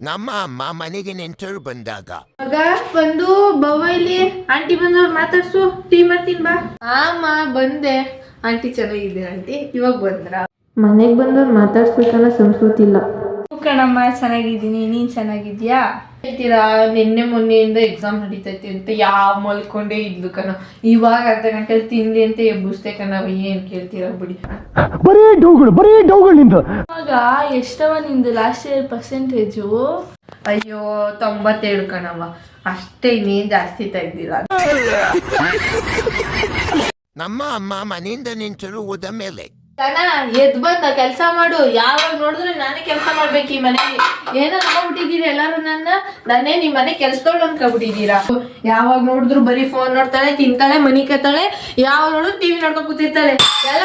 ನಮ್ಮ ಅಮ್ಮ ಮನೆಗೆ ನೆಂಟರು ಬಂದಾಗ ಮಗ ಬಂದು ಬವ್ವ ಇಲ್ಲಿ ಆಂಟಿ ಬಂದವ್ರು ಮಾತಾಡ್ಸು ಟೀ ಮಾಡ್ತೀನಿ ಬಾ. ಆಮ ಬಂದೆ. ಆಂಟಿ ಚೆನ್ನಾಗಿದೆ ಆಂಟಿ, ಇವಾಗ ಬಂದ್ರ? ಮನೆಗೆ ಬಂದವ್ರು ಮಾತಾಡ್ಸ್ಬೇಕನ್ನ ಸಂಸ್ಕೃತಿ ಇಲ್ಲ. ಕಣಮ್ಮ ಚೆನ್ನಾಗಿದ್ದೀನಿ, ನೀನ್ ಚೆನ್ನಾಗಿದ್ಯಾ? ಹೇಳ್ತೀರಾ ನಿನ್ನೆ ಮೊನ್ನೆಯಿಂದ ಎಕ್ಸಾಮ್ ನಡೀತೈತಿ ಅಂತ ಯಾವ ಮಲ್ಕೊಂಡೇ ಇದ್ಲು ಕಣ. ಇವಾಗ ಅರ್ಧ ಗಂಟೆ ತಿಂಡಿ ಅಂತ ಎಬ್ಬಿಸ್ತೆ ಕಣ. ಏನ್ ಕೇಳ್ತೀರಾ ಬಿಡಿ. ಬರೀ ಡೌಗಳು ನಿಂದು. ಇವಾಗ ಎಷ್ಟವ ನಿಂದು ಲಾಸ್ಟ್ ಇಯರ್ ಪರ್ಸೆಂಟೇಜು? ಅಯ್ಯೋ 97 ಕಣವ, ಅಷ್ಟೇ, ಇನ್ನೇನ್ ಜಾಸ್ತಿ ತೆಗ್ದಿಲ್ಲ. ನಮ್ಮ ಅಮ್ಮ ಮನೆಯಿಂದ ನೆಂಟರು ಹೋದ ಮೇಲೆ ಕಣ ಎದ್ ಬಂದ ಕೆಲ್ಸ ಮಾಡು. ಯಾವಾಗ ನೋಡಿದ್ರೆ ನಾನೇ ಕೆಲ್ಸ ಮಾಡ್ಬೇಕು ಈ ಮನೆಗೆ. ಏನೋ ಅನ್ಕೊಬಿಟ್ಟಿದ್ದೀರಿ ಎಲ್ಲಾರು ನಾನೇ ನಿಮ್ ಮನೆ ಕೆಲ್ಸದೋಳು ಅನ್ಕೊಬಿಟ್ಟಿದ್ದೀರಾ. ಯಾವಾಗ ನೋಡಿದ್ರು ಬರೀ ಫೋನ್ ನೋಡ್ತಾಳೆ, ತಿಂತಾಳೆ, ಮನಿ ಕತ್ತಾಳೆ, ಯಾವಾಗ ನೋಡಿದ್ರು ಟಿವಿ ನೋಡ್ಕೊಂಡ್ ಕೂತಿರ್ತಾಳೆ. ಎಲ್ಲ